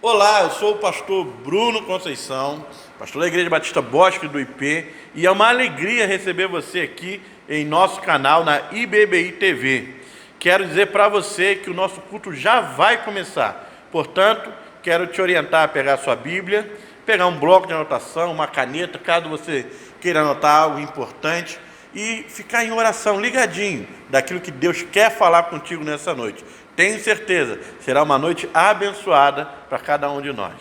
Olá, eu sou o pastor Bruno Conceição, pastor da Igreja Batista Bosque do IP, e é uma alegria receber você aqui em nosso canal na IBBI TV. Quero dizer para você que o nosso culto já vai começar, portanto, quero te orientar a pegar a sua Bíblia, pegar um bloco de anotação, uma caneta, caso você queira anotar algo importante, e ficar em oração, ligadinho, daquilo que Deus quer falar contigo nessa noite. Tenho certeza, será uma noite abençoada para cada um de nós.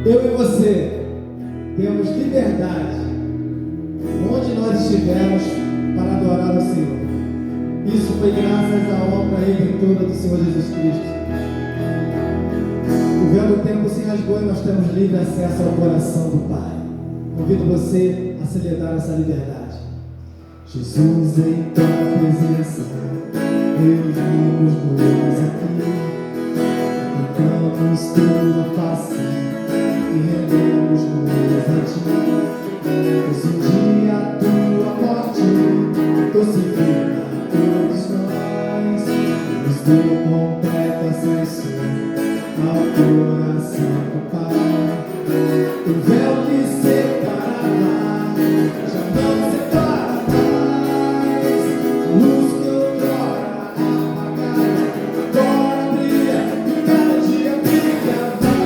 Eu e você temos liberdade onde nós estivermos para adorar o Senhor. Isso foi graças à obra redentora do Senhor Jesus Cristo. O véu do tempo se rasgou e nós temos livre acesso ao coração do Pai. Convido você a celebrar essa liberdade. Jesus, em tua presença, reunimos-nos aqui. Encontramos tua face e rendemos-nos a ti. Pois um dia a tua morte crucifica todos nós e nos deu completa acesso ao coração do Pai. O véu que separava já não separa mais. A luz que outrora apagada agora brilha e cada dia brilha mais.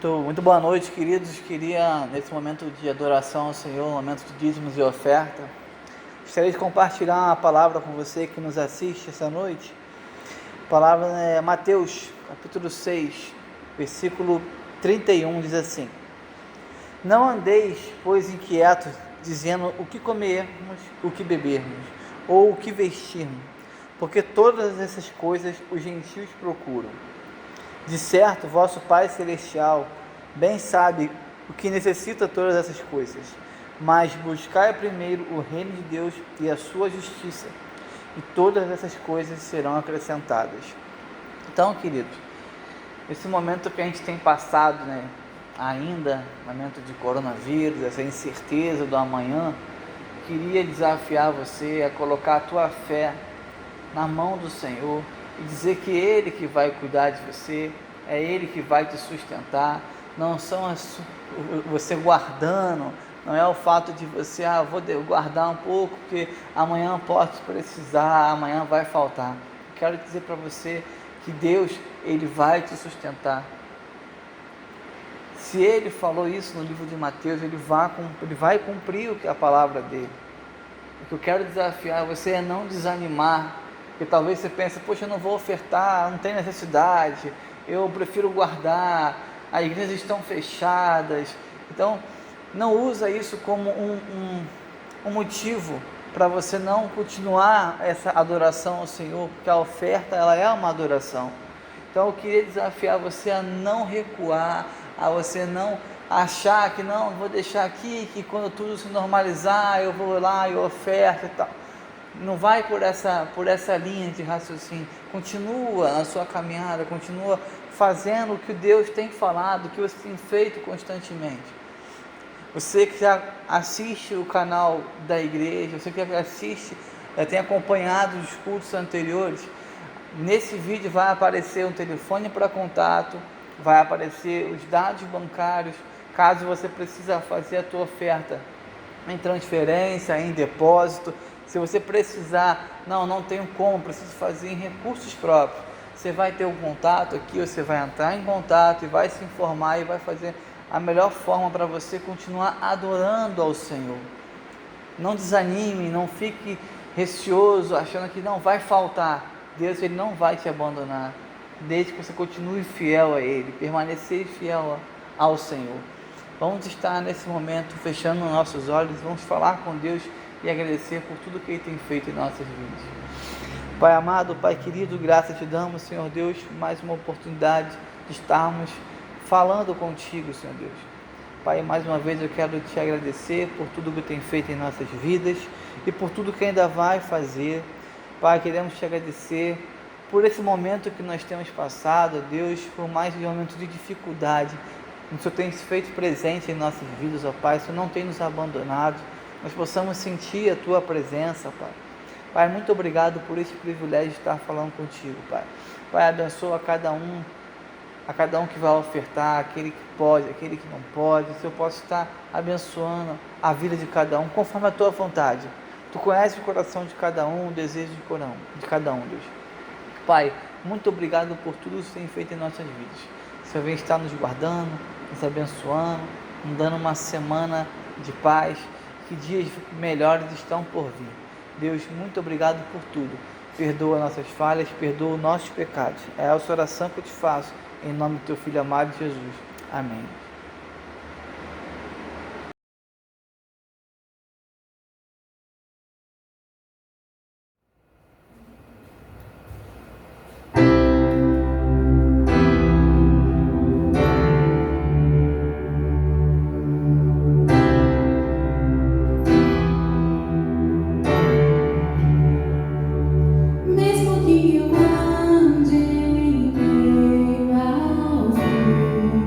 Muito boa noite, queridos. Queria, nesse momento de adoração ao Senhor, momento de dízimos e oferta, gostaria de compartilhar uma palavra com você que nos assiste essa noite. A palavra é Mateus, capítulo 6, versículo 31, diz assim: Não andeis, pois, inquietos, dizendo o que comermos, o que bebermos, ou o que vestirmos, porque todas essas coisas os gentios procuram. De certo, vosso Pai Celestial bem sabe o que necessita todas essas coisas, mas buscai primeiro o reino de Deus e a sua justiça, e todas essas coisas serão acrescentadas. Então, queridos, esse momento que a gente tem passado, ainda, momento de coronavírus, essa incerteza do amanhã, queria desafiar você a colocar a tua fé na mão do Senhor e dizer que Ele que vai cuidar de você, é Ele que vai te sustentar. Não são você guardando, não é o fato de você, vou guardar um pouco porque amanhã posso precisar, amanhã vai faltar. Quero dizer para você que Deus, Ele vai te sustentar. Se Ele falou isso no livro de Mateus, Ele vai cumprir a palavra dEle. O que eu quero desafiar você é não desanimar, porque talvez você pense, poxa, eu não vou ofertar, não tem necessidade, eu prefiro guardar, as igrejas estão fechadas. Então, não usa isso como um motivo para você não continuar essa adoração ao Senhor, porque a oferta, ela é uma adoração. Então, eu queria desafiar você a não recuar, a você não achar que não, vou deixar aqui, que quando tudo se normalizar, eu vou lá e oferto e tal. Não vai por essa linha de raciocínio. Continua na sua caminhada, continua fazendo o que Deus tem falado, o que você tem feito constantemente. Você que já assiste o canal da igreja, você que assiste, tem acompanhado os cultos anteriores, nesse vídeo vai aparecer um telefone para contato, vai aparecer os dados bancários, caso você precisa fazer a tua oferta em transferência, em depósito. Se você precisar, não tenho como, preciso fazer em recursos próprios, você vai ter um contato aqui, você vai entrar em contato e vai se informar e vai fazer a melhor forma para você continuar adorando ao Senhor. Não desanime, não fique receoso, achando que não vai faltar. Deus, Ele não vai te abandonar, desde que você continue fiel a Ele, permanecer fiel ao Senhor. Vamos estar nesse momento fechando nossos olhos, vamos falar com Deus e agradecer por tudo que Ele tem feito em nossas vidas. Pai amado, Pai querido, graças te damos, Senhor Deus, mais uma oportunidade de estarmos falando contigo, Senhor Deus. Pai, mais uma vez eu quero te agradecer por tudo que tem feito em nossas vidas e por tudo que ainda vai fazer. Pai, queremos te agradecer por esse momento que nós temos passado, Deus, por mais um momento de dificuldade. O Senhor tem se feito presente em nossas vidas, ó Pai, o Senhor não tem nos abandonado. Nós possamos sentir a Tua presença, Pai. Pai, muito obrigado por esse privilégio de estar falando contigo, Pai. Pai, abençoa a cada um que vai ofertar, aquele que pode, aquele que não pode. Se eu posso estar abençoando a vida de cada um, conforme a Tua vontade. Tu conheces o coração de cada um, o desejo de cada um, Deus. Pai, muito obrigado por tudo que você tem feito em nossas vidas. O Senhor vem estar nos guardando, nos abençoando, nos dando uma semana de paz, que dias melhores estão por vir. Deus, muito obrigado por tudo. Perdoa nossas falhas, perdoa os nossos pecados. É essa oração que eu te faço, em nome do Teu Filho amado Jesus. Amém. Mesmo que eu ande em meio ao fim,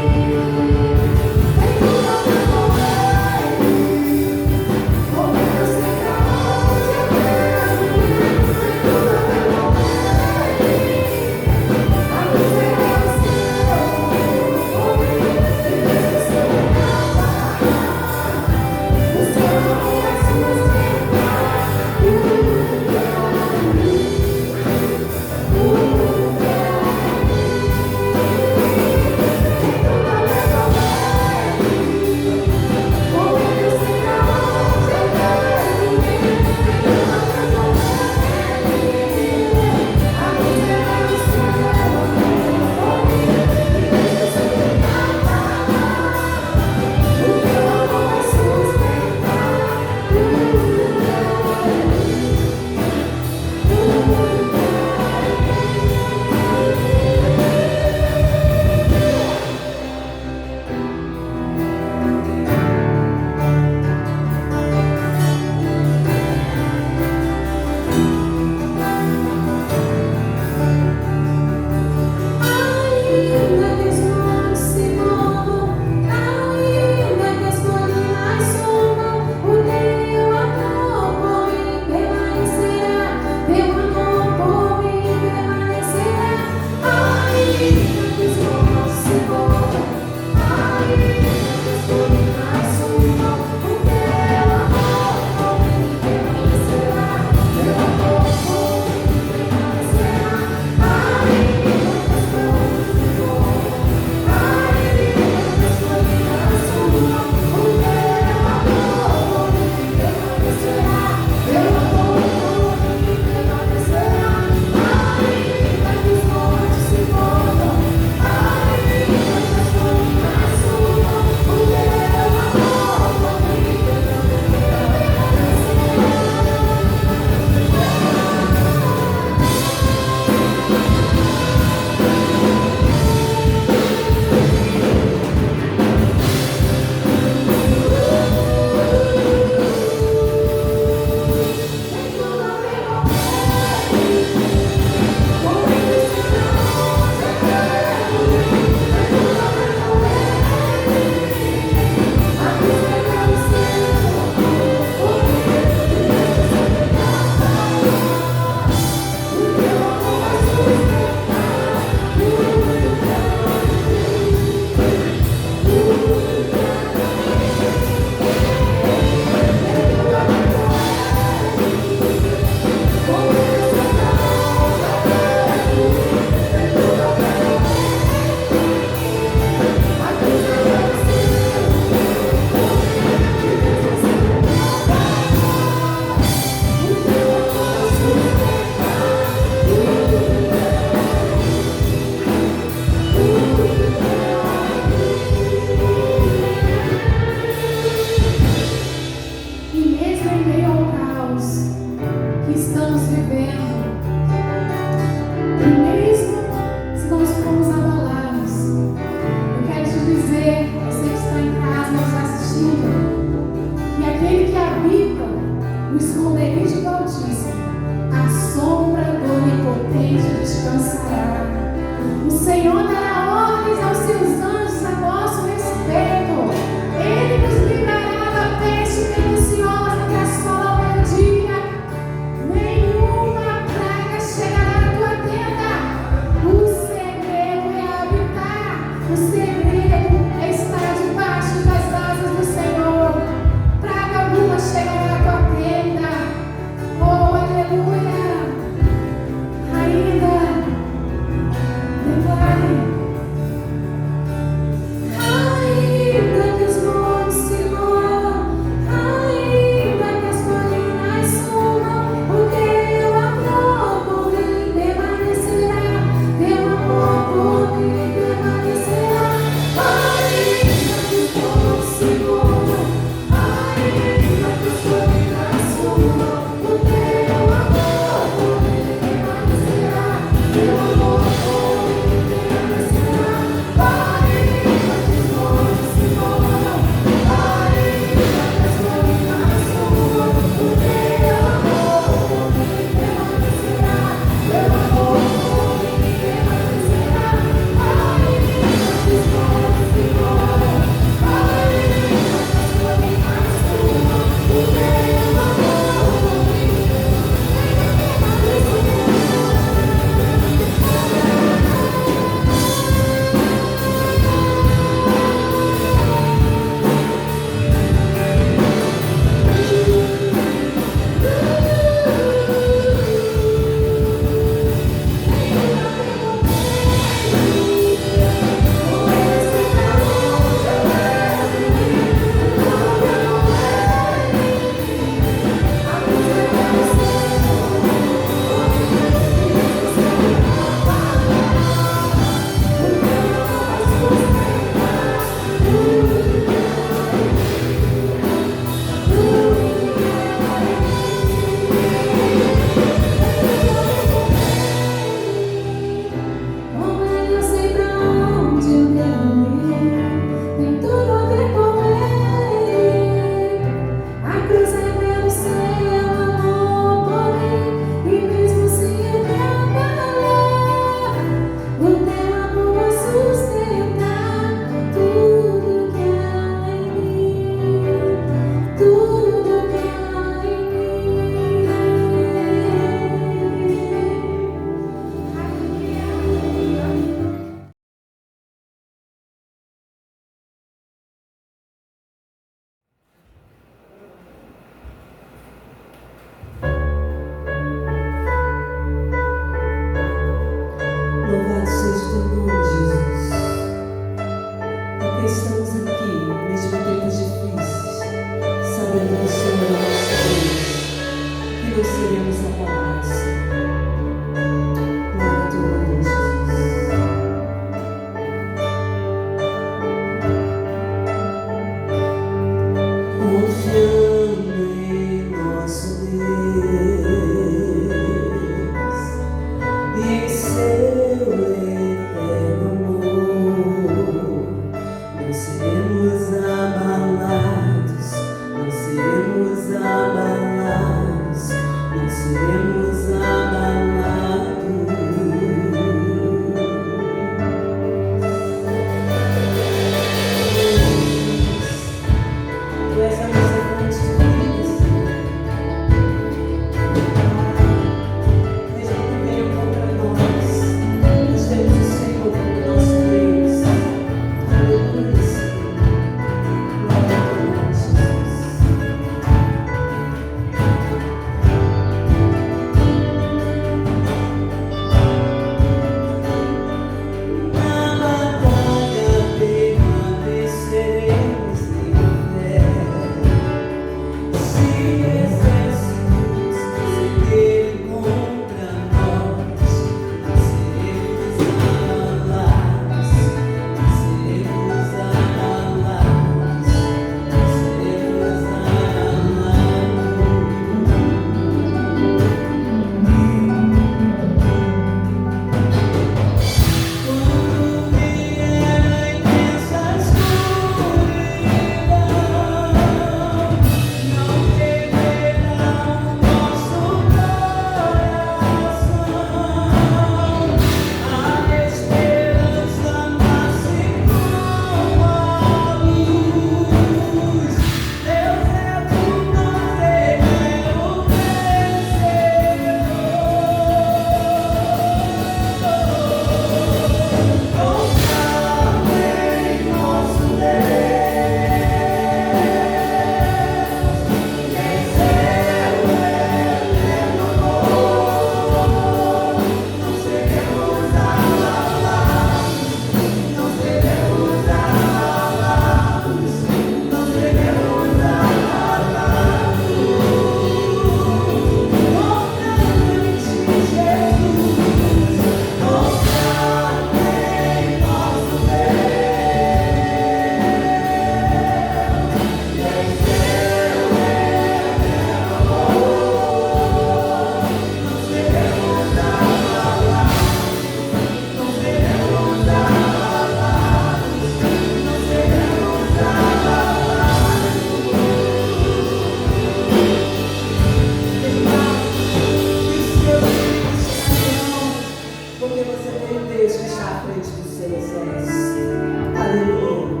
excelência. Aleluia.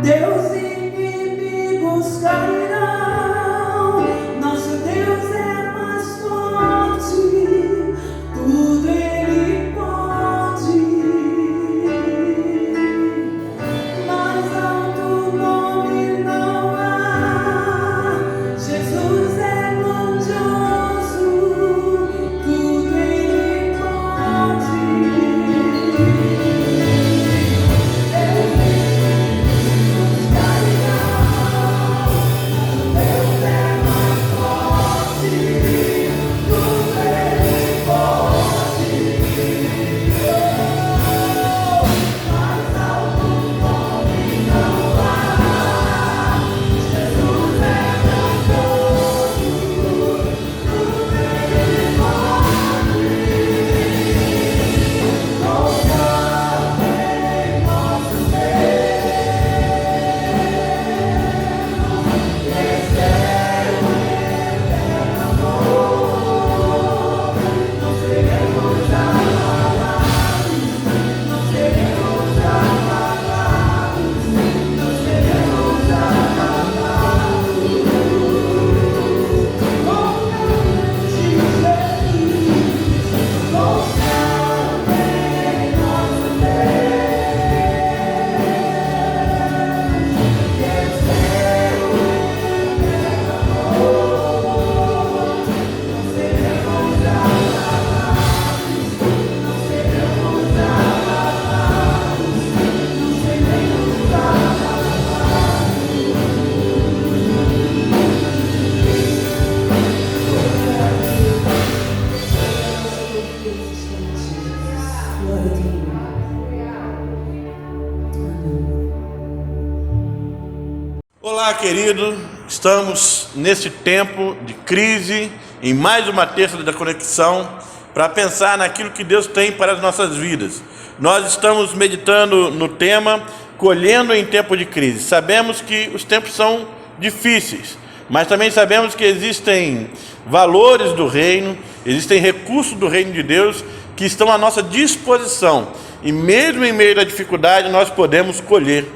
Teus inimigos cairão, nosso Deus é mais forte, tudo Ele pode. Mais alto nome não há, Jesus é grandioso, tudo Ele pode. Olá, querido. Estamos nesse tempo de crise, em mais uma terça da conexão, para pensar naquilo que Deus tem para as nossas vidas. Nós estamos meditando no tema Colhendo em Tempo de Crise. Sabemos que os tempos são difíceis, mas também sabemos que existem valores do reino, existem recursos do reino de Deus que estão à nossa disposição. E mesmo em meio à dificuldade, nós podemos colher.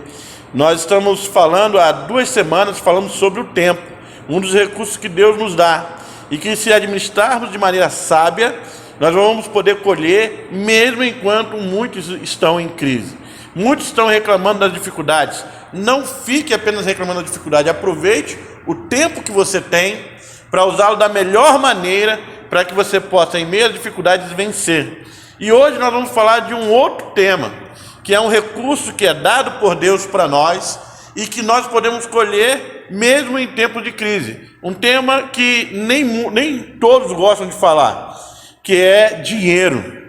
Nós estamos falando há 2 semanas, falamos sobre o tempo, um dos recursos que Deus nos dá, e que se administrarmos de maneira sábia, nós vamos poder colher, mesmo enquanto muitos estão em crise. Muitos estão reclamando das dificuldades. Não fique apenas reclamando da dificuldade, aproveite o tempo que você tem para usá-lo da melhor maneira, para que você possa, em meio às dificuldades, vencer. E hoje nós vamos falar de um outro tema, que é um recurso que é dado por Deus para nós e que nós podemos colher mesmo em tempo de crise. Um tema que nem todos gostam de falar, que é dinheiro.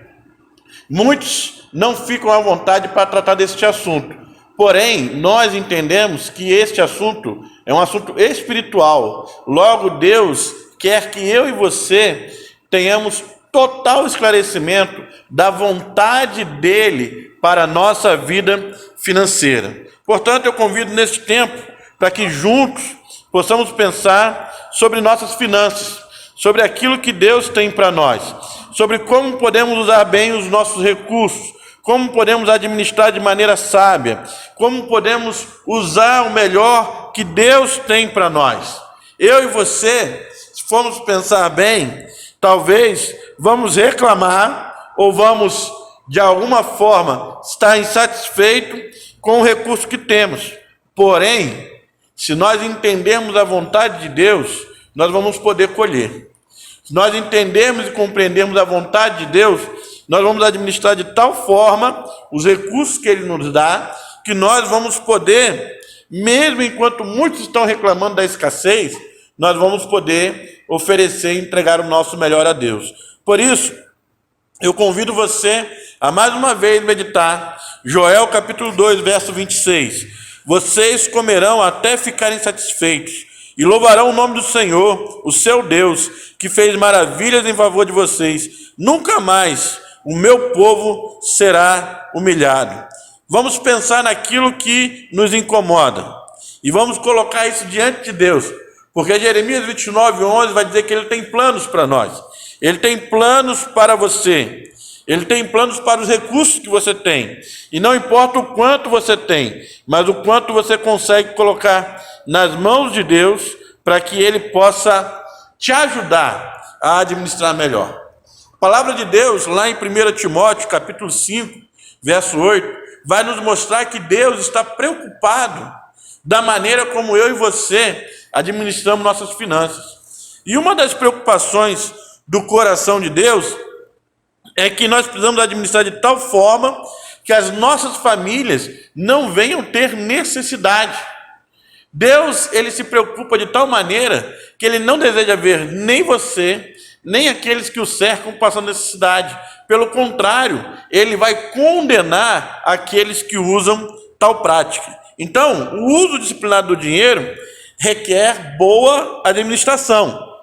Muitos não ficam à vontade para tratar deste assunto. Porém, nós entendemos que este assunto é um assunto espiritual. Logo, Deus quer que eu e você tenhamos total esclarecimento da vontade dele para a nossa vida financeira. Portanto, eu convido neste tempo para que juntos possamos pensar sobre nossas finanças, sobre aquilo que Deus tem para nós, sobre como podemos usar bem os nossos recursos, como podemos administrar de maneira sábia, como podemos usar o melhor que Deus tem para nós. Eu e você, se formos pensar bem, talvez vamos reclamar ou vamos, de alguma forma, estar insatisfeito com o recurso que temos. Porém, se nós entendermos a vontade de Deus, nós vamos poder colher. Se nós entendermos e compreendermos a vontade de Deus, nós vamos administrar de tal forma os recursos que Ele nos dá, que nós vamos poder, mesmo enquanto muitos estão reclamando da escassez, nós vamos poder oferecer e entregar o nosso melhor a Deus. Por isso, eu convido você a mais uma vez meditar Joel capítulo 2, verso 26. Vocês comerão até ficarem satisfeitos e louvarão o nome do Senhor, o seu Deus, que fez maravilhas em favor de vocês. Nunca mais o meu povo será humilhado. Vamos pensar naquilo que nos incomoda e vamos colocar isso diante de Deus, porque Jeremias 29, 11 vai dizer que Ele tem planos para nós. Ele tem planos para você. Ele tem planos para os recursos que você tem. E não importa o quanto você tem, mas o quanto você consegue colocar nas mãos de Deus para que Ele possa te ajudar a administrar melhor. A palavra de Deus, lá em 1 Timóteo, capítulo 5, verso 8, vai nos mostrar que Deus está preocupado da maneira como eu e você administramos nossas finanças. E uma das preocupações do coração de Deus é que nós precisamos administrar de tal forma que as nossas famílias não venham ter necessidade. Deus, ele se preocupa de tal maneira que ele não deseja ver nem você, nem aqueles que o cercam passando necessidade. Pelo contrário, ele vai condenar aqueles que usam tal prática. Então, o uso disciplinado do dinheiro requer boa administração,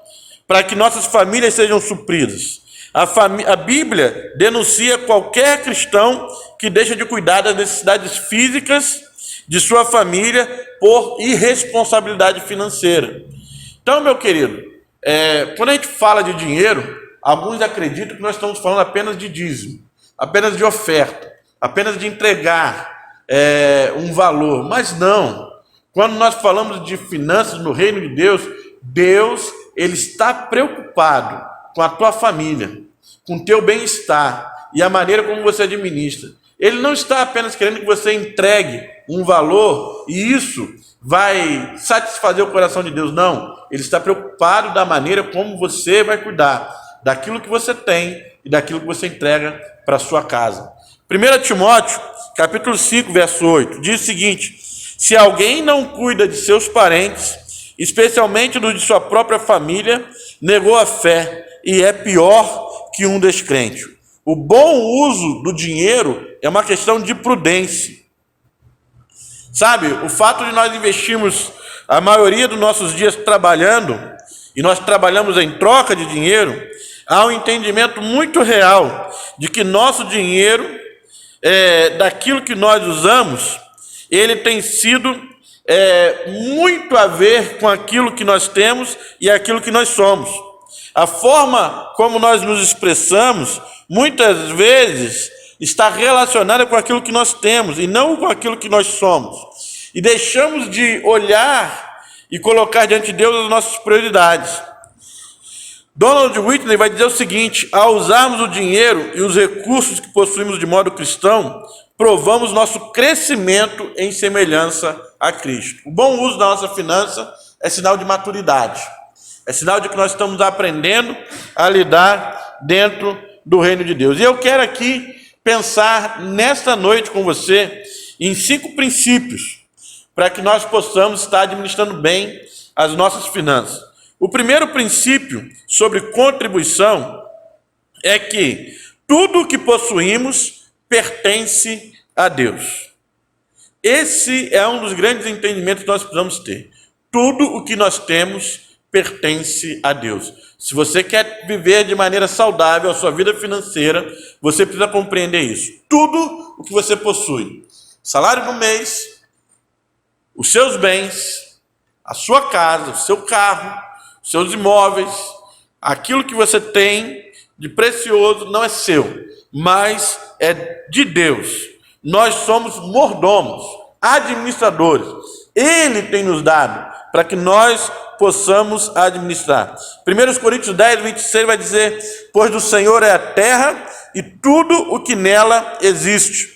para que nossas famílias sejam supridas. A Bíblia denuncia qualquer cristão que deixa de cuidar das necessidades físicas de sua família por irresponsabilidade financeira. Então, meu querido, quando a gente fala de dinheiro, alguns acreditam que nós estamos falando apenas de dízimo, apenas de oferta, apenas de entregar um valor. Mas não. Quando nós falamos de finanças no reino de Deus, Deus, ele está preocupado com a tua família, com o teu bem-estar e a maneira como você administra. Ele não está apenas querendo que você entregue um valor e isso vai satisfazer o coração de Deus. Não. Ele está preocupado da maneira como você vai cuidar daquilo que você tem e daquilo que você entrega para a sua casa. 1 Timóteo, capítulo 5, verso 8, diz o seguinte: se alguém não cuida de seus parentes, especialmente dos de sua própria família, negou a fé e é pior que um descrente. O bom uso do dinheiro é uma questão de prudência. Sabe, o fato de nós investirmos a maioria dos nossos dias trabalhando, e nós trabalhamos em troca de dinheiro, há um entendimento muito real de que nosso dinheiro, daquilo que nós usamos, ele tem sido muito a ver com aquilo que nós temos e aquilo que nós somos. A forma como nós nos expressamos, muitas vezes, está relacionada com aquilo que nós temos e não com aquilo que nós somos. E deixamos de olhar e colocar diante de Deus as nossas prioridades. Donald Whitney vai dizer o seguinte: ao usarmos o dinheiro e os recursos que possuímos de modo cristão, provamos nosso crescimento em semelhança a Cristo. O bom uso da nossa finança é sinal de maturidade. É sinal de que nós estamos aprendendo a lidar dentro do reino de Deus. E eu quero aqui pensar nesta noite com você em 5 princípios para que nós possamos estar administrando bem as nossas finanças. O primeiro princípio sobre contribuição é que tudo o que possuímos pertence a Deus. Esse é um dos grandes entendimentos que nós precisamos ter. Tudo o que nós temos pertence a Deus. Se você quer viver de maneira saudável a sua vida financeira, você precisa compreender isso. Tudo o que você possui, salário do mês, os seus bens, a sua casa, o seu carro, os seus imóveis, aquilo que você tem de precioso não é seu, mas é de Deus. Nós somos mordomos, administradores. Ele tem nos dado para que nós possamos administrar. 1 Coríntios 10, 26 vai dizer: pois do Senhor é a terra e tudo o que nela existe.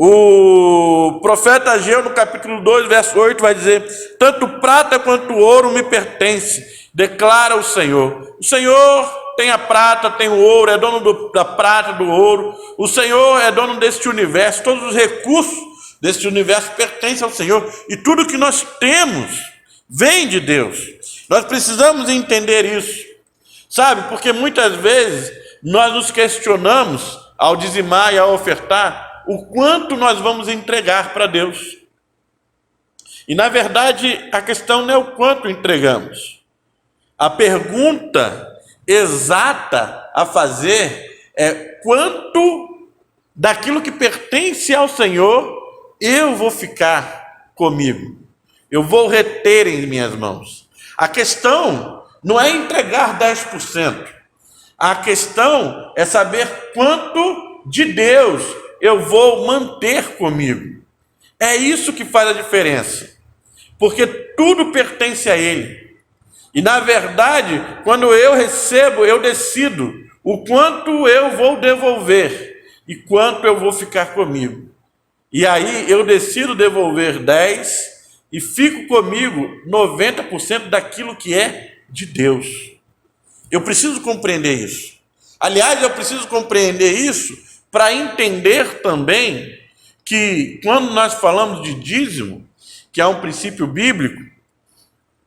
O profeta Ageu, no capítulo 2, verso 8, vai dizer: tanto prata quanto ouro me pertence, declara o Senhor. O Senhor tem a prata, tem o ouro, é dono da prata, do ouro. O Senhor é dono deste universo. Todos os recursos deste universo pertencem ao Senhor. E tudo que nós temos vem de Deus. Nós precisamos entender isso. Sabe, porque muitas vezes nós nos questionamos, ao dizimar e ao ofertar, o quanto nós vamos entregar para Deus. E na verdade a questão não é o quanto entregamos. A pergunta exata a fazer é: quanto daquilo que pertence ao Senhor eu vou ficar comigo? Eu vou reter em minhas mãos. A questão não é entregar 10%. A questão é saber quanto de Deus eu vou manter comigo. É isso que faz a diferença, porque tudo pertence a Ele. E na verdade, quando eu recebo, eu decido o quanto eu vou devolver e quanto eu vou ficar comigo. E aí eu decido devolver 10 e fico comigo 90% daquilo que é de Deus. Eu preciso compreender isso. Aliás, eu preciso compreender isso para entender também que quando nós falamos de dízimo, que é um princípio bíblico,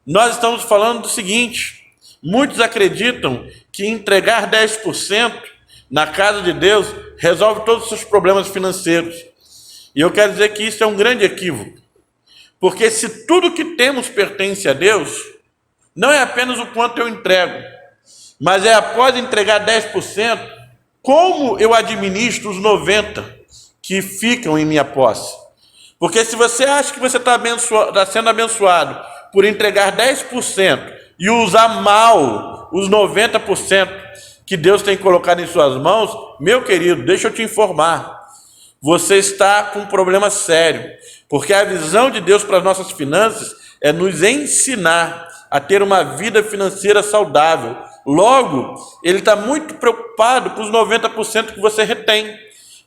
nós estamos falando do seguinte: muitos acreditam que entregar 10% na casa de Deus resolve todos os seus problemas financeiros. E eu quero dizer que isso é um grande equívoco. Porque se tudo que temos pertence a Deus, não é apenas o quanto eu entrego, mas é após entregar 10%, como eu administro os 90% que ficam em minha posse. Porque se você acha que você está sendo abençoado por entregar 10% e usar mal os 90% que Deus tem colocado em suas mãos, meu querido, deixa eu te informar, você está com um problema sério, porque a visão de Deus para as nossas finanças é nos ensinar a ter uma vida financeira saudável. Logo, Ele está muito preocupado com os 90% que você retém,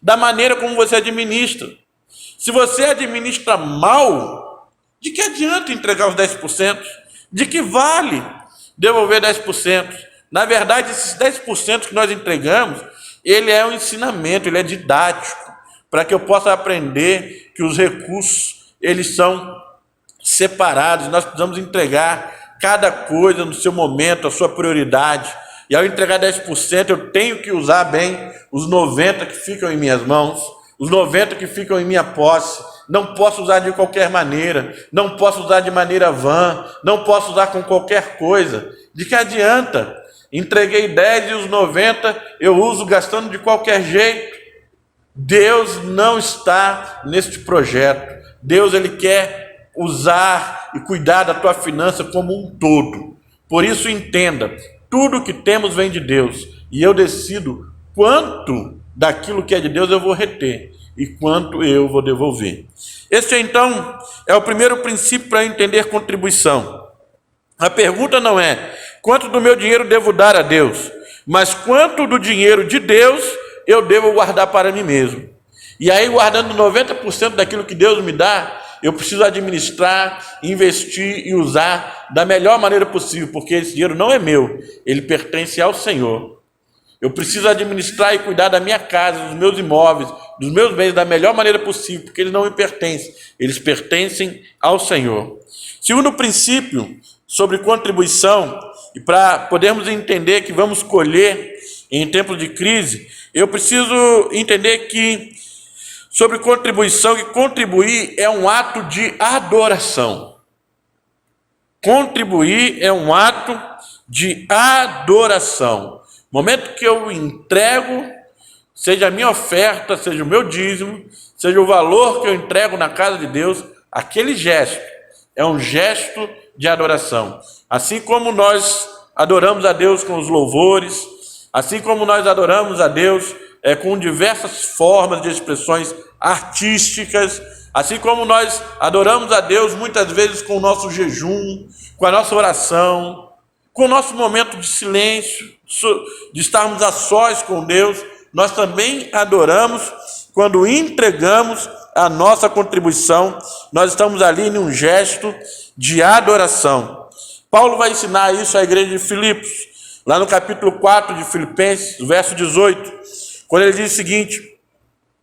da maneira como você administra. Se você administra mal, de que adianta entregar os 10%? De que vale devolver 10%? Na verdade, esses 10% que nós entregamos, ele é um ensinamento, ele é didático, para que eu possa aprender que os recursos, eles são separados. Nós precisamos entregar cada coisa no seu momento, a sua prioridade. E ao entregar 10%, eu tenho que usar bem os 90% que ficam em minhas mãos, os 90% que ficam em minha posse. Não posso usar de qualquer maneira, não posso usar de maneira vã, não posso usar com qualquer coisa. De que adianta? Entreguei 10 e os 90% eu uso gastando de qualquer jeito. Deus não está neste projeto. Deus, Ele quer usar e cuidar da tua finança como um todo. Por isso, entenda, tudo que temos vem de Deus. E eu decido quanto daquilo que é de Deus eu vou reter e quanto eu vou devolver. Este, então, é o primeiro princípio para entender contribuição. A pergunta não é quanto do meu dinheiro devo dar a Deus, mas quanto do dinheiro de Deus eu devo guardar para mim mesmo. E aí, guardando 90% daquilo que Deus me dá, eu preciso administrar, investir e usar da melhor maneira possível, porque esse dinheiro não é meu, ele pertence ao Senhor. Eu preciso administrar e cuidar da minha casa, dos meus imóveis, dos meus bens da melhor maneira possível, porque eles não me pertencem, eles pertencem ao Senhor. Segundo princípio sobre contribuição, e para podermos entender que vamos colher em tempos de crise, eu preciso entender que sobre contribuição, que contribuir é um ato de adoração. Contribuir é um ato de adoração. No momento que eu entrego, seja a minha oferta, seja o meu dízimo, seja o valor que eu entrego na casa de Deus, aquele gesto é um gesto de adoração. Assim como nós adoramos a Deus com os louvores, assim como nós adoramos a Deus com diversas formas de expressões artísticas, assim como nós adoramos a Deus muitas vezes com o nosso jejum, com a nossa oração, com o nosso momento de silêncio, de estarmos a sós com Deus, nós também adoramos quando entregamos a nossa contribuição, nós estamos ali em um gesto de adoração. Paulo vai ensinar isso à igreja de Filipos, lá no capítulo 4 de Filipenses, verso 18, quando ele diz o seguinte: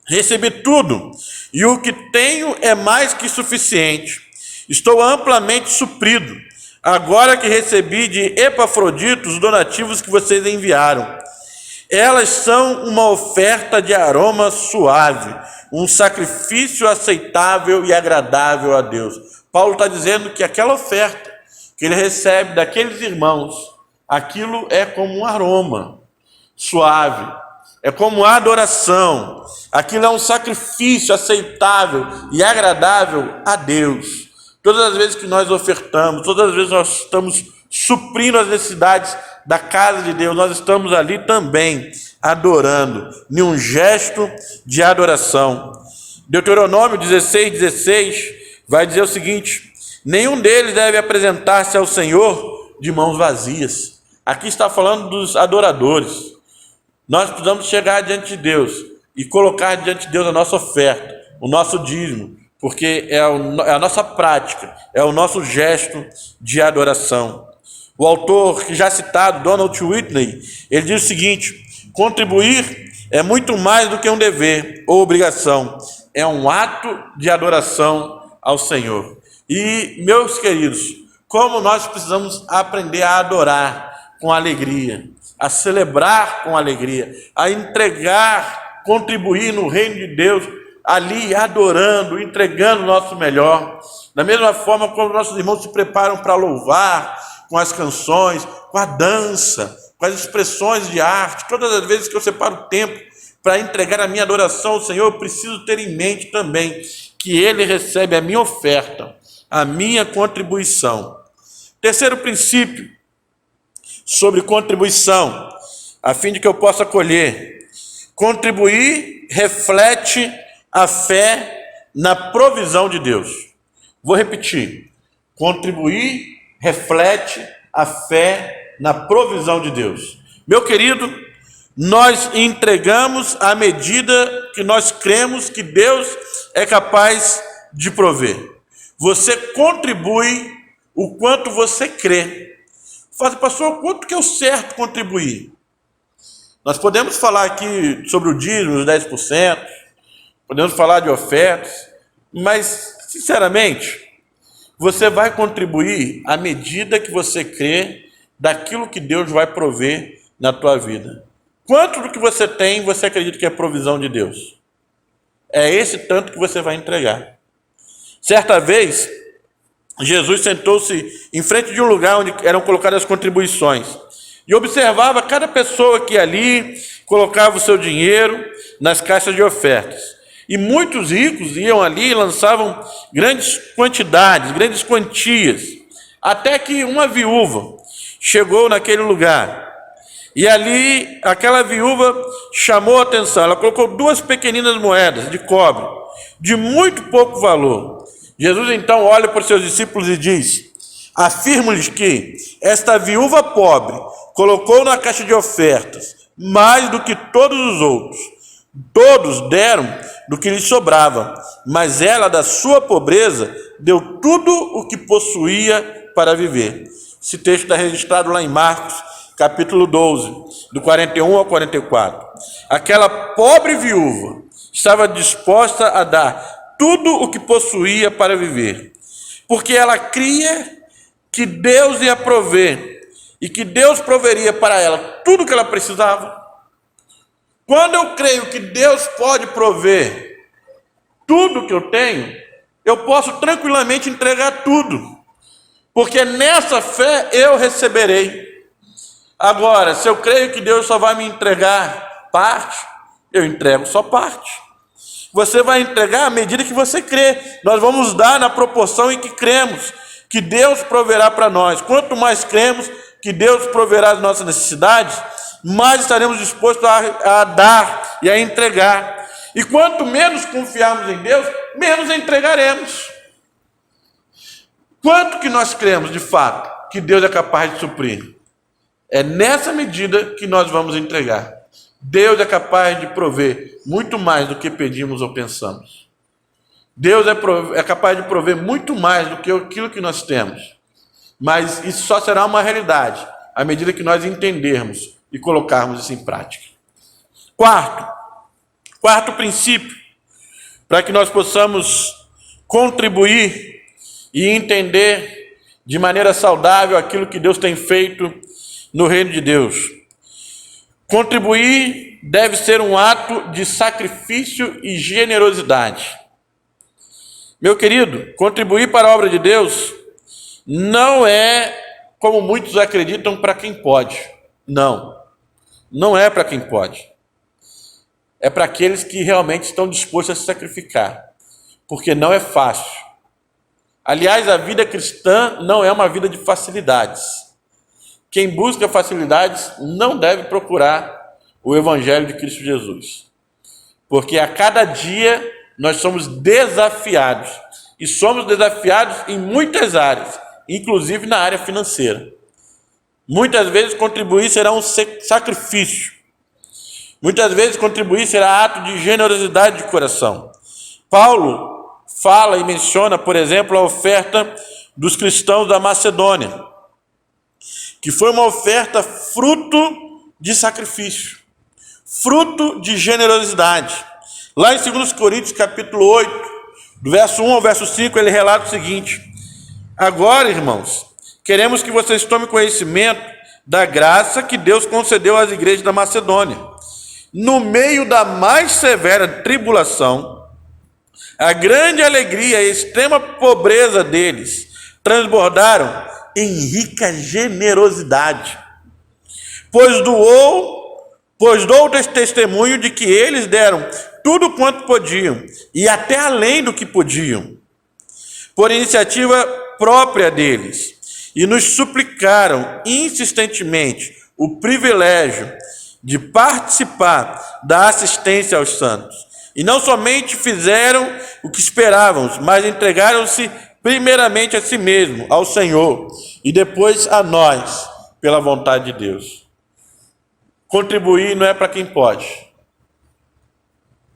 recebi tudo, e o que tenho é mais que suficiente. Estou amplamente suprido, agora que recebi de Epafrodito os donativos que vocês enviaram. Elas são uma oferta de aroma suave, um sacrifício aceitável e agradável a Deus. Paulo está dizendo que aquela oferta que ele recebe daqueles irmãos, aquilo é como um aroma suave, é como adoração, aquilo é um sacrifício aceitável e agradável a Deus. Todas as vezes que nós ofertamos, todas as vezes nós estamos suprindo as necessidades da casa de Deus, nós estamos ali também adorando, em um gesto de adoração. Deuteronômio 16:16 vai dizer o seguinte: nenhum deles deve apresentar-se ao Senhor de mãos vazias. Aqui está falando dos adoradores. Nós precisamos chegar diante de Deus e colocar diante de Deus a nossa oferta, o nosso dízimo, porque é a nossa prática, é o nosso gesto de adoração. O autor que já citado, Donald Whitney, ele diz o seguinte: contribuir é muito mais do que um dever ou obrigação, é um ato de adoração ao Senhor. E, meus queridos, como nós precisamos aprender a adorar com alegria, a celebrar com alegria, a entregar, contribuir no reino de Deus, ali adorando, entregando o nosso melhor. Da mesma forma como nossos irmãos se preparam para louvar, com as canções, com a dança, com as expressões de arte, todas as vezes que eu separo tempo para entregar a minha adoração ao Senhor, eu preciso ter em mente também que Ele recebe a minha oferta, a minha contribuição. Terceiro princípio sobre contribuição, a fim de que eu possa colher. Contribuir reflete a fé na provisão de Deus. Vou repetir. Contribuir reflete a fé na provisão de Deus. Meu querido, nós entregamos à medida que nós cremos que Deus é capaz de prover. Você contribui o quanto você crê. Fala, pastor, quanto que é o certo contribuir? Nós podemos falar aqui sobre o dízimo, os 10%, podemos falar de ofertas, mas, sinceramente, você vai contribuir à medida que você crê daquilo que Deus vai prover na tua vida. Quanto do que você tem, você acredita que é provisão de Deus? É esse tanto que você vai entregar. Certa vez, Jesus sentou-se em frente de um lugar onde eram colocadas as contribuições e observava cada pessoa que ali colocava o seu dinheiro nas caixas de ofertas. E muitos ricos iam ali e lançavam grandes quantidades, grandes quantias, até que uma viúva chegou naquele lugar. E ali, aquela viúva chamou a atenção. Ela colocou 2 pequeninas moedas de cobre, de muito pouco valor. Jesus então olha para os seus discípulos e diz: afirmo-lhes que esta viúva pobre colocou na caixa de ofertas mais do que todos os outros. Todos deram do que lhes sobrava, mas ela, da sua pobreza, deu tudo o que possuía para viver. Esse texto está registrado lá em Marcos, capítulo 12, do 41 ao 44. Aquela pobre viúva estava disposta a dar tudo o que possuía para viver, porque ela cria que Deus ia prover e que Deus proveria para ela tudo o que ela precisava. Quando eu creio que Deus pode prover tudo que eu tenho, eu posso tranquilamente entregar tudo, porque nessa fé eu receberei. Agora, se eu creio que Deus só vai me entregar parte, eu entrego só parte. Você vai entregar à medida que você crê. Nós vamos dar na proporção em que cremos que Deus proverá para nós. Quanto mais cremos que Deus proverá as nossas necessidades, mais estaremos dispostos a dar e a entregar. E quanto menos confiarmos em Deus, menos entregaremos. Quanto que nós cremos de fato que Deus é capaz de suprir? É nessa medida que nós vamos entregar. Deus é capaz de prover muito mais do que pedimos ou pensamos. Deus é capaz de prover muito mais do que aquilo que nós temos. Mas isso só será uma realidade à medida que nós entendermos e colocarmos isso em prática. Quarto princípio, para que nós possamos contribuir e entender de maneira saudável aquilo que Deus tem feito no reino de Deus. Contribuir deve ser um ato de sacrifício e generosidade. Meu querido, contribuir para a obra de Deus não é, como muitos acreditam, para quem pode. Não é para quem pode. É para aqueles que realmente estão dispostos a se sacrificar, porque não é fácil. Aliás, a vida cristã não é uma vida de facilidades. Quem busca facilidades não deve procurar o Evangelho de Cristo Jesus. Porque a cada dia nós somos desafiados. E somos desafiados em muitas áreas, inclusive na área financeira. Muitas vezes contribuir será um sacrifício. Muitas vezes contribuir será ato de generosidade de coração. Paulo fala e menciona, por exemplo, a oferta dos cristãos da Macedônia, que foi uma oferta fruto de sacrifício, fruto de generosidade. Lá em 2 Coríntios, capítulo 8, do verso 1 ao verso 5, ele relata o seguinte: agora, irmãos, queremos que vocês tomem conhecimento da graça que Deus concedeu às igrejas da Macedônia. No meio da mais severa tribulação, a grande alegria e a extrema pobreza deles transbordaram em rica generosidade, pois dou testemunho de que eles deram tudo quanto podiam, e até além do que podiam, por iniciativa própria deles, e nos suplicaram insistentemente o privilégio de participar da assistência aos santos. E não somente fizeram o que esperávamos, mas entregaram-se primeiramente a si mesmo, ao Senhor, e depois a nós, pela vontade de Deus. Contribuir não é para quem pode.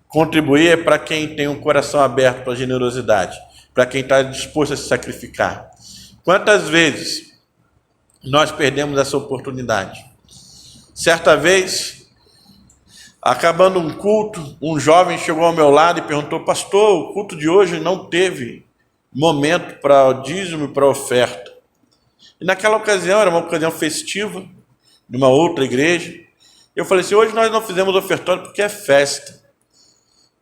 Contribuir é para quem tem um coração aberto para a generosidade, para quem está disposto a se sacrificar. Quantas vezes nós perdemos essa oportunidade? Certa vez, acabando um culto, um jovem chegou ao meu lado e perguntou: pastor, o culto de hoje não teve momento para o dízimo e para a oferta. E naquela ocasião, era uma ocasião festiva, de uma outra igreja. Eu falei assim: hoje nós não fizemos ofertório porque é festa.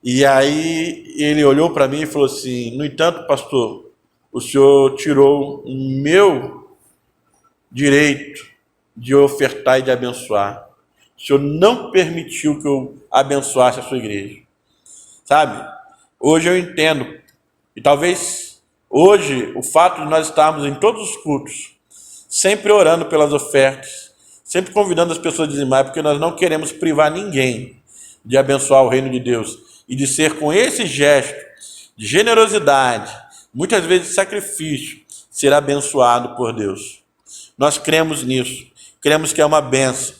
E aí ele olhou para mim e falou assim: no entanto, pastor, o senhor tirou o meu direito de ofertar e de abençoar. O senhor não permitiu que eu abençoasse a sua igreja. Sabe? Hoje eu entendo. E talvez hoje o fato de nós estarmos em todos os cultos, sempre orando pelas ofertas, sempre convidando as pessoas a dizimar, é porque nós não queremos privar ninguém de abençoar o reino de Deus e de ser com esse gesto de generosidade, muitas vezes de sacrifício, ser abençoado por Deus. Nós cremos nisso, cremos que é uma bênção.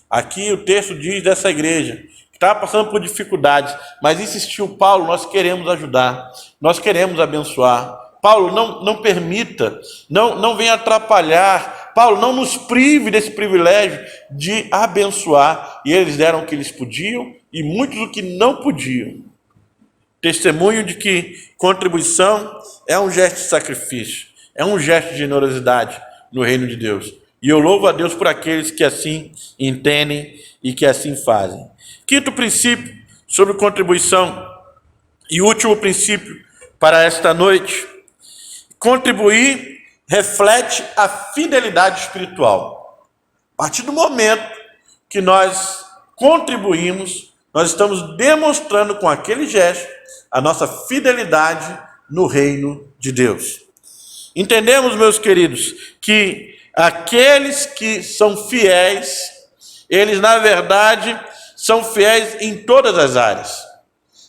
Aqui o texto diz dessa igreja que estava passando por dificuldades, mas insistiu: Paulo, nós queremos ajudar, nós queremos abençoar. Paulo, não permita, não venha atrapalhar. Paulo, não nos prive desse privilégio de abençoar. E eles deram o que eles podiam e muitos o que não podiam. Testemunho de que contribuição é um gesto de sacrifício, é um gesto de generosidade no reino de Deus. E eu louvo a Deus por aqueles que assim entendem e que assim fazem. Quinto princípio sobre contribuição e último princípio para esta noite: contribuir reflete a fidelidade espiritual. A partir do momento que nós contribuímos, nós estamos demonstrando com aquele gesto a nossa fidelidade no reino de Deus. Entendemos, meus queridos, que aqueles que são fiéis, eles na verdade são fiéis em todas as áreas.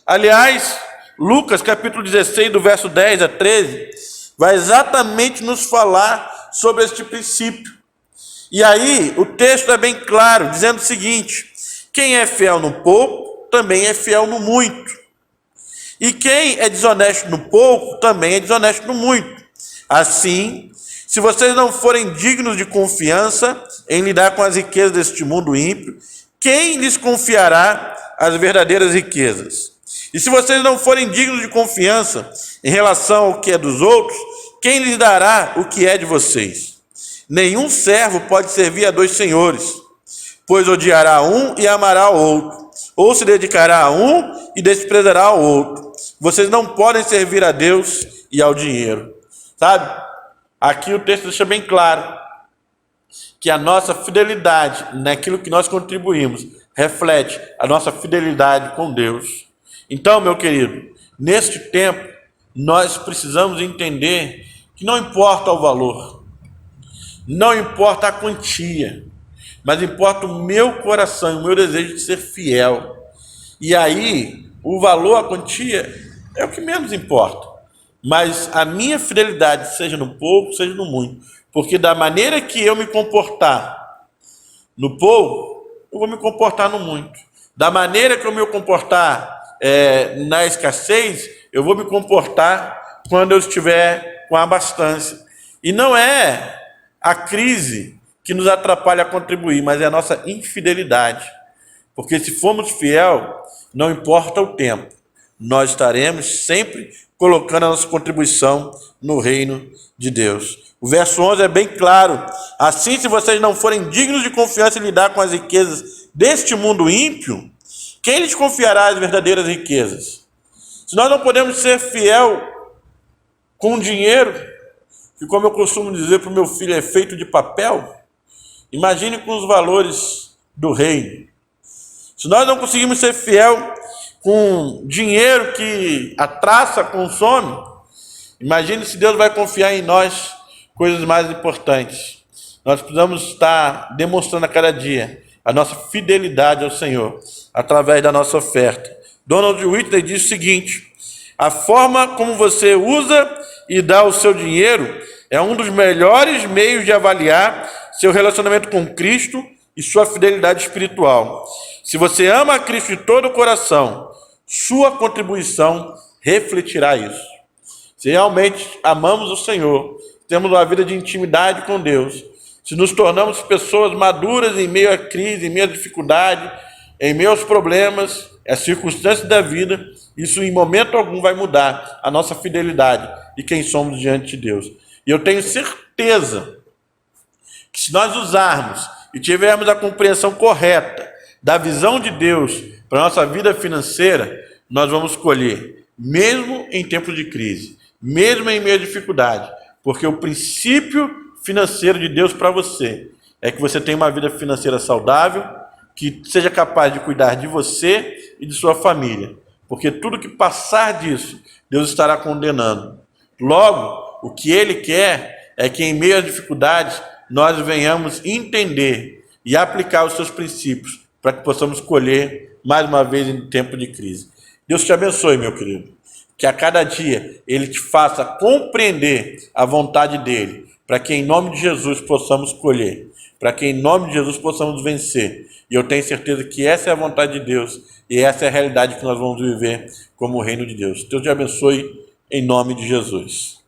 Aliás, Lucas capítulo 16, do verso 10 a 13, vai exatamente nos falar sobre este princípio. E aí o texto é bem claro, dizendo o seguinte: quem é fiel no pouco, também é fiel no muito. E quem é desonesto no pouco, também é desonesto no muito. Assim, se vocês não forem dignos de confiança em lidar com as riquezas deste mundo ímpio, quem lhes confiará as verdadeiras riquezas? E se vocês não forem dignos de confiança em relação ao que é dos outros, quem lhes dará o que é de vocês? Nenhum servo pode servir a dois senhores, pois odiará um e amará o outro, ou se dedicará a um e desprezará o outro. Vocês não podem servir a Deus e ao dinheiro. Sabe? Aqui o texto deixa bem claro que a nossa fidelidade naquilo que nós contribuímos reflete a nossa fidelidade com Deus. Então, meu querido, neste tempo, nós precisamos entender que não importa o valor. não importa a quantia, mas importa o meu coração, o meu desejo de ser fiel. E aí, o valor, a quantia, é o que menos importa. Mas a minha fidelidade, seja no pouco, seja no muito. Porque da maneira que eu me comportar no pouco, eu vou me comportar no muito. Da maneira que eu me comportar na escassez, eu vou me comportar quando eu estiver com a abastança. E não é a crise que nos atrapalha a contribuir, mas é a nossa infidelidade. Porque se formos fiel, não importa o tempo, nós estaremos sempre colocando a nossa contribuição no reino de Deus. O verso 11 é bem claro. Assim, se vocês não forem dignos de confiança em lidar com as riquezas deste mundo ímpio, quem lhes confiará as verdadeiras riquezas? Se nós não podemos ser fiel com dinheiro, que, como eu costumo dizer para o meu filho, é feito de papel, imagine com os valores do reino. Se nós não conseguimos ser fiel com dinheiro que a traça consome, imagine se Deus vai confiar em nós coisas mais importantes. Nós precisamos estar demonstrando a cada dia a nossa fidelidade ao Senhor, através da nossa oferta. Donald Whitney diz o seguinte: a forma como você usa e dá o seu dinheiro é um dos melhores meios de avaliar seu relacionamento com Cristo e sua fidelidade espiritual. Se você ama a Cristo de todo o coração, sua contribuição refletirá isso. Se realmente amamos o Senhor, temos uma vida de intimidade com Deus, se nos tornamos pessoas maduras em meio à crise, em meio à dificuldade, em meio aos problemas, às circunstâncias da vida, isso em momento algum vai mudar a nossa fidelidade e quem somos diante de Deus. E eu tenho certeza que se nós usarmos e tivermos a compreensão correta da visão de Deus para a nossa vida financeira, nós vamos colher, mesmo em tempos de crise, mesmo em meio à dificuldade, porque o princípio financeiro de Deus para você é que você tenha uma vida financeira saudável, que seja capaz de cuidar de você e de sua família, porque tudo que passar disso, Deus estará condenando. Logo, o que Ele quer é que em meio às dificuldades nós venhamos entender e aplicar os seus princípios para que possamos colher mais uma vez em tempo de crise. Deus te abençoe, meu querido. Que a cada dia Ele te faça compreender a vontade dEle, para que em nome de Jesus possamos colher, para que em nome de Jesus possamos vencer. E eu tenho certeza que essa é a vontade de Deus e essa é a realidade que nós vamos viver como o reino de Deus. Deus te abençoe em nome de Jesus.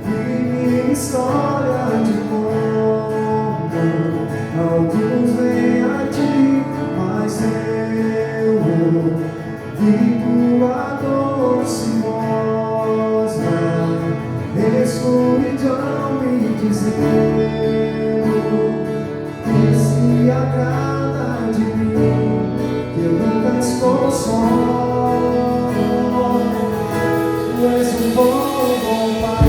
Minha história de como alguns vêm a ti, mas eu vi tua doce mostra, escuridão me dizendo que se agrada de mim, que eu nunca estou só. Tu és um bom Pai.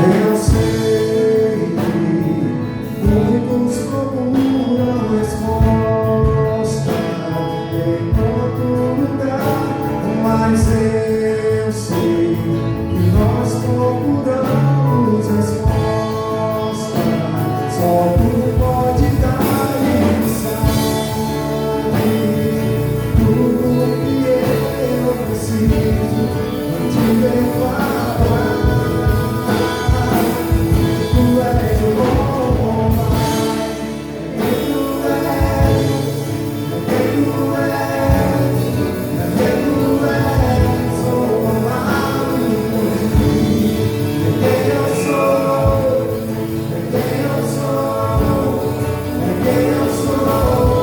Eu sei que muitos procuram resposta em todo lugar, mas eu sei que nós procuramos resposta. Só tu pode dar e sabe tudo que eu preciso de levar. Eu sou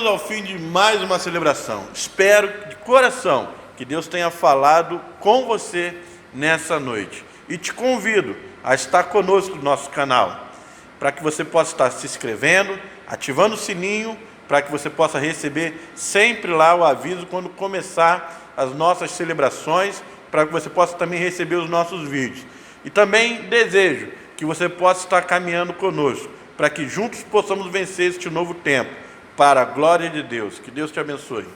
chegamos ao fim de mais uma celebração. Espero de coração que Deus tenha falado com você nessa noite. E te convido a estar conosco no nosso canal, para que você possa estar se inscrevendo, ativando o sininho, para que você possa receber sempre lá o aviso quando começar as nossas celebrações, para que você possa também receber os nossos vídeos. E também desejo que você possa estar caminhando conosco, para que juntos possamos vencer este novo tempo, para a glória de Deus. Que Deus te abençoe.